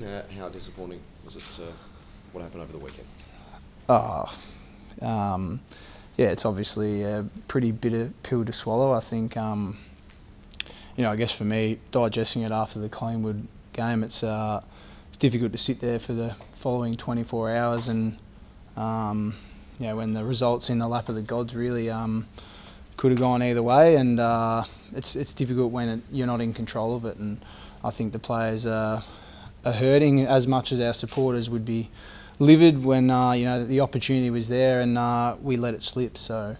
happen? How disappointing was it? What happened over the weekend? Yeah, it's obviously a pretty bitter pill to swallow. I think, I guess for me, digesting it after the Collingwood game, it's difficult to sit there for the following 24 hours and, when the results in the lap of the gods really could have gone either way, and it's difficult when you're not in control of it. And I think the players are hurting as much as our supporters would be livid when the opportunity was there and we let it slip. So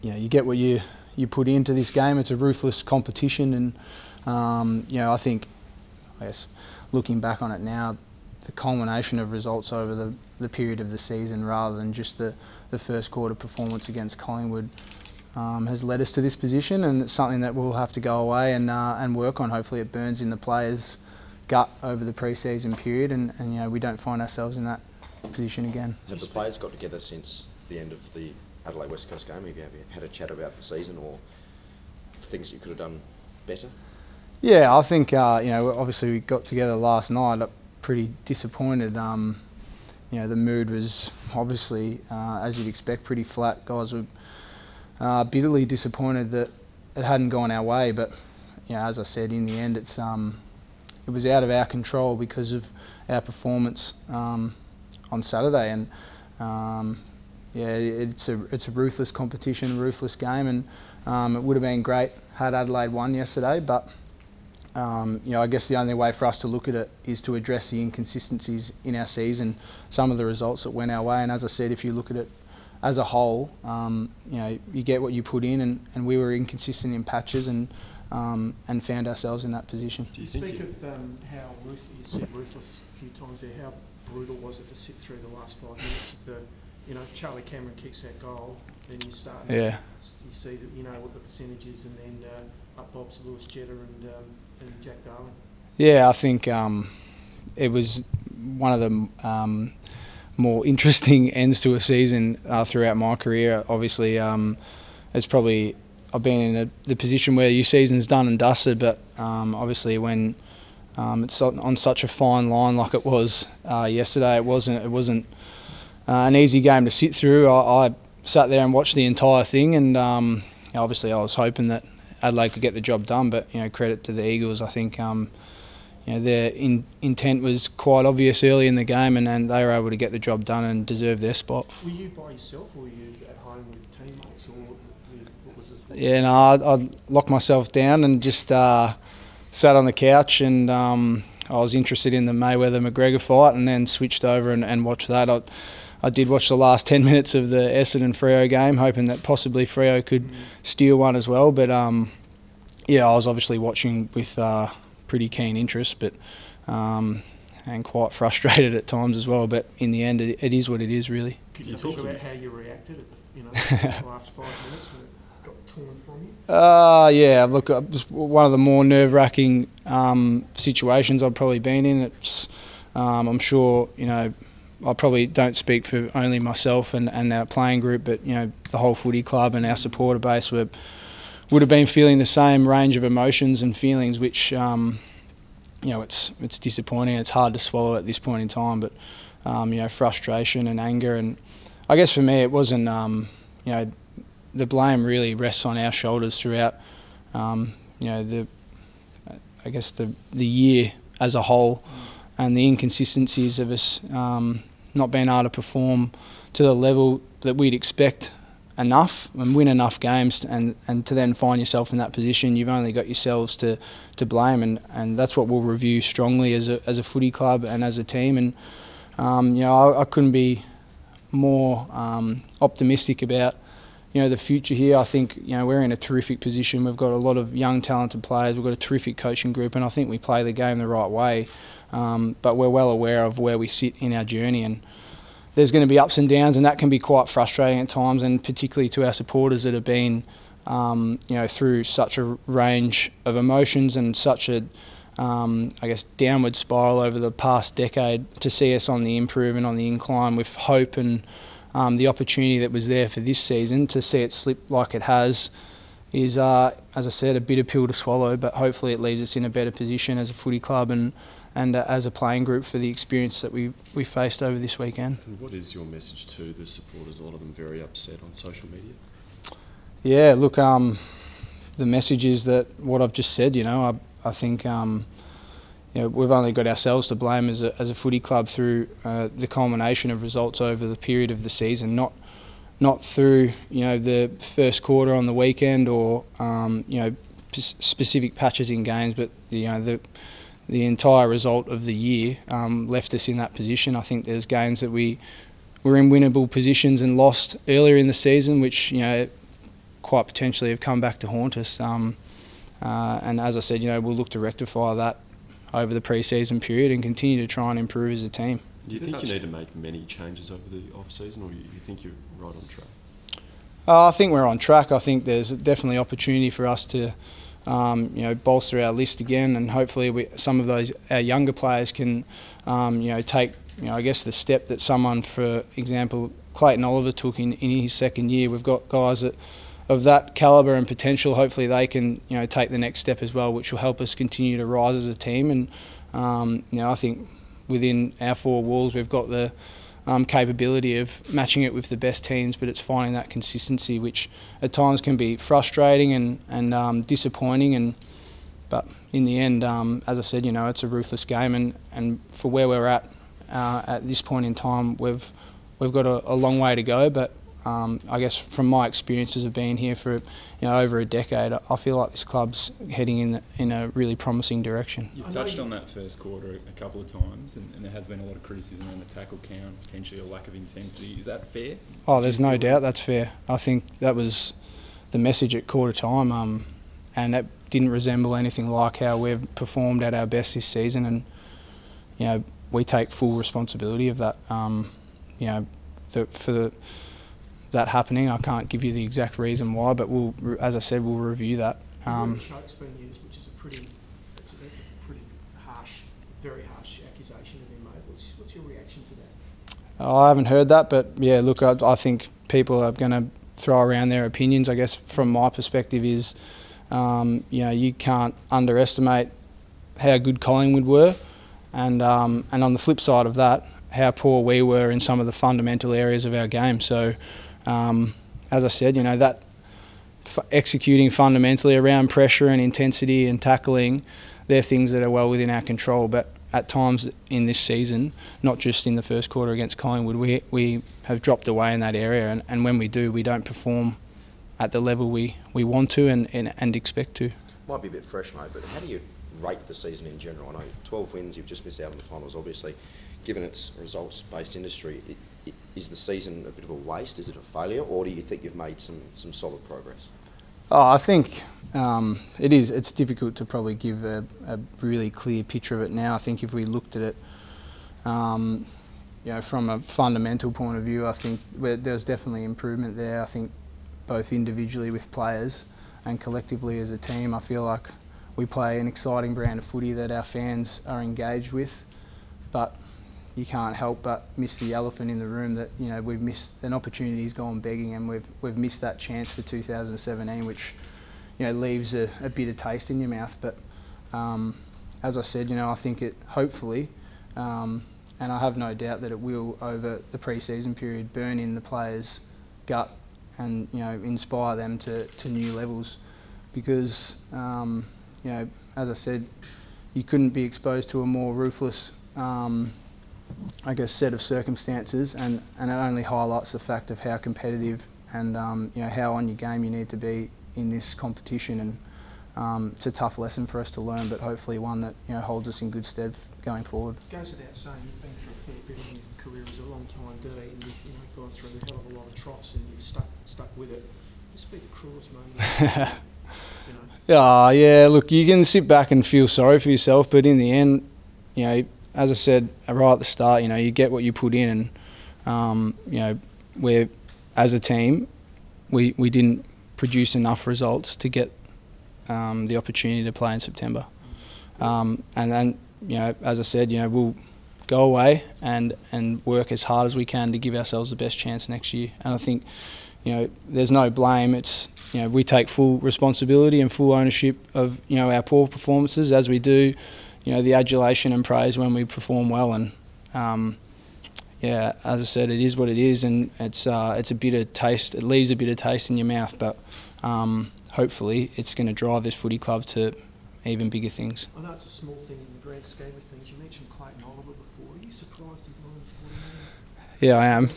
you get what you put into this game. It's a ruthless competition, and I guess looking back on it now, the culmination of results over the period of the season rather than just the first quarter performance against Collingwood has led us to this position, and it's something that we'll have to go away and work on. Hopefully it burns in the players' gut over the pre-season period, and we don't find ourselves in that position again. Have the players got together since the end of the Adelaide West Coast game? Have you had a chat about the season or things you could have done better? Yeah, I think obviously we got together last night. Pretty disappointed. The mood was obviously, as you'd expect, pretty flat. Guys were bitterly disappointed that it hadn't gone our way, but as I said, in the end, it was out of our control because of our performance on Saturday, and it's a ruthless competition, ruthless game, and it would have been great had Adelaide won yesterday, but I guess the only way for us to look at it is to address the inconsistencies in our season, some of the results that went our way. And as I said, if you look at it as a whole, you get what you put in, and we were inconsistent in patches and found ourselves in that position. Do you speak of how you said ruthless a few times there? How brutal was it to sit through the last 5 minutes of the? Charlie Cameron kicks that goal, then you start. Yeah. You see that what the percentage is, and then up Bob's Lewis Jetta and Jack Darling. Yeah, I think it was one of the more interesting ends to a season throughout my career. Obviously, it's probably I've been in the position where your season's done and dusted, but obviously when it's on such a fine line like it was yesterday, it wasn't an easy game to sit through. I sat there and watched the entire thing, and obviously I was hoping that Adelaide could get the job done, but credit to the Eagles. I think their intent was quite obvious early in the game, and they were able to get the job done and deserve their spot. Were you by yourself, or were you at home with teammates, or what was this? Yeah, no, I locked myself down and just sat on the couch, and I was interested in the Mayweather-McGregor fight, and then switched over and watched that. I did watch the last 10 minutes of the Essendon-Freo game, hoping that possibly Freo could steal one as well. But I was obviously watching with pretty keen interest, but and quite frustrated at times as well. But in the end, it is what it is, really. Could you talk about how you reacted at the last 5 minutes when it got torn from you? Look, it was one of the more nerve-wracking situations I've probably been in. It's, I'm sure, I probably don't speak for only myself and our playing group, but the whole footy club and our supporter base would have been feeling the same range of emotions and feelings, which it's disappointing. It's hard to swallow at this point in time, but frustration and anger, and I guess for me it wasn't. The blame really rests on our shoulders throughout. The year as a whole, and the inconsistencies of us not being able to perform to the level that we'd expect enough and win enough games, and to then find yourself in that position, you've only got yourselves to blame, and that's what we'll review strongly as a footy club and as a team. And I couldn't be more optimistic about the future here. I think we're in a terrific position. We've got a lot of young talented players, we've got a terrific coaching group, and I think we play the game the right way. But we're well aware of where we sit in our journey, and there's going to be ups and downs, and that can be quite frustrating at times, and particularly to our supporters that have been through such a range of emotions and such a downward spiral over the past decade. To see us on the improve and on the incline with hope and the opportunity that was there for this season, to see it slip like it has is as I said, a bitter pill to swallow, but hopefully it leaves us in a better position as a footy club and as a playing group for the experience that we faced over this weekend. And what is your message to the supporters? A lot of them very upset on social media. Yeah, look, the message is that what I've just said. I think we've only got ourselves to blame as a footy club through the culmination of results over the period of the season, not through the first quarter on the weekend or specific patches in games, but the entire result of the year left us in that position. I think there's games that we were in winnable positions and lost earlier in the season, which quite potentially have come back to haunt us. And as I said, we'll look to rectify that over the pre-season period and continue to try and improve as a team. Do you think you need to make many changes over the off-season, or you think you're right on track? I think we're on track. I think there's definitely opportunity for us to bolster our list again, and hopefully some of our younger players can take I guess the step that someone, for example, Clayton Oliver took in his second year. We've got guys of that calibre and potential. Hopefully they can take the next step as well, which will help us continue to rise as a team. And I think within our four walls we've got the capability of matching it with the best teams, but it's finding that consistency, which at times can be frustrating and disappointing. But in the end, as I said, it's a ruthless game, and for where we're at this point in time, we've got a long way to go. But I guess from my experiences of being here for over a decade, I feel like this club's heading in a really promising direction. You've touched on that first quarter a couple of times, and there has been a lot of criticism around the tackle count, potentially a lack of intensity. Is that fair? Oh, there's no doubt that's fair. I think that was the message at quarter time, and that didn't resemble anything like how we've performed at our best this season. And we take full responsibility of that. That happening, I can't give you the exact reason why, but as I said, we'll review that. The word choke's been used, which is a pretty harsh, very harsh accusation to be made. What's your reaction to that? I haven't heard that, but yeah, look, I think people are going to throw around their opinions. I guess from my perspective is, you can't underestimate how good Collingwood were, and on the flip side of that, how poor we were in some of the fundamental areas of our game. So, as I said, that executing fundamentally around pressure and intensity and tackling, they're things that are well within our control. But at times in this season, not just in the first quarter against Collingwood, we have dropped away in that area, and when we do, we don't perform at the level we want to and expect to. Might be a bit fresh, mate, but how do you rate the season in general? I know 12 wins, you've just missed out on the finals, obviously. Given its results-based industry, is the season a bit of a waste? Is it a failure, or do you think you've made some solid progress? Oh, I think it is. It's difficult to probably give a really clear picture of it now. I think if we looked at it, from a fundamental point of view, I think there's definitely improvement there. I think both individually with players and collectively as a team, I feel like we play an exciting brand of footy that our fans are engaged with, but you can't help but miss the elephant in the room that we've missed an opportunity. He's gone begging, and we've missed that chance for 2017, which leaves a bitter taste in your mouth. But as I said, I think it hopefully, and I have no doubt that it will over the pre-season period, burn in the players' gut and inspire them to new levels, because as I said, you couldn't be exposed to a more ruthless set of circumstances, and it only highlights the fact of how competitive and how on your game you need to be in this competition. And it's a tough lesson for us to learn, but hopefully one that holds us in good stead going forward. It goes without saying, you've been through a fair bit in your career as a long time D, and you've gone through a hell of a lot of troughs, and you've stuck with it. Just be the cruelest moment. Yeah, look, you can sit back and feel sorry for yourself, but in the end, as I said right at the start, you get what you put in, and we're, as a team, we didn't produce enough results to get the opportunity to play in September. And then, as I said, we'll go away and work as hard as we can to give ourselves the best chance next year. And I think, there's no blame. It's, we take full responsibility and full ownership of, our poor performances, as we do, the adulation and praise when we perform well. And as I said, it is what it is, and it's a bitter taste. It leaves a bitter taste in your mouth, but hopefully it's going to drive this footy club to even bigger things. I know it's a small thing in the grand scheme of things. You mentioned Clayton Oliver before. Are you surprised he's not on 40 million? Yeah, I am.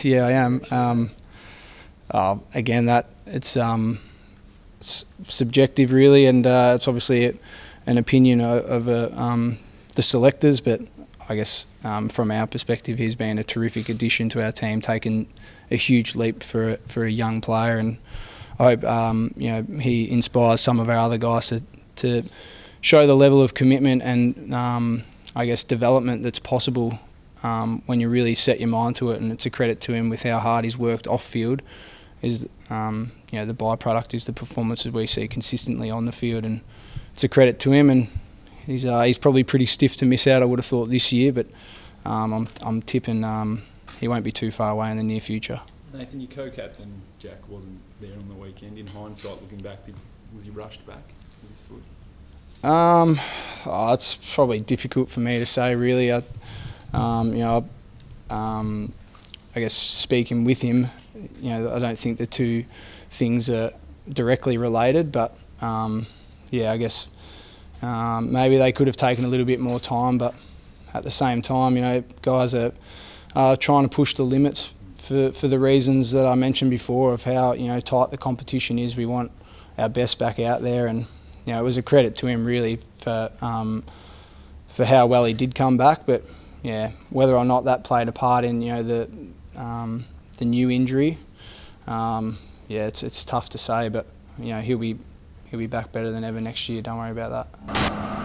Yeah, I am. Again, it's subjective, really, and it's obviously an opinion of the selectors. But I guess from our perspective, he's been a terrific addition to our team, taken a huge leap for a young player, and I hope he inspires some of our other guys to show the level of commitment and I guess development that's possible when you really set your mind to it. And it's a credit to him with how hard he's worked off field. Is the byproduct is the performances we see consistently on the field, and it's a credit to him. And he's probably pretty stiff to miss out, I would have thought, this year, but I'm tipping he won't be too far away in the near future. Nathan, your co-captain Jack wasn't there on the weekend. In hindsight, looking back, was he rushed back with his foot? It's probably difficult for me to say, really. I guess speaking with him, I don't think the two things are directly related, but I guess maybe they could have taken a little bit more time, but at the same time, guys are trying to push the limits for the reasons that I mentioned before of how tight the competition is. We want our best back out there, and it was a credit to him really for how well he did come back. But whether or not that played a part in the new injury, it's tough to say. But he'll be back better than ever next year. Don't worry about that.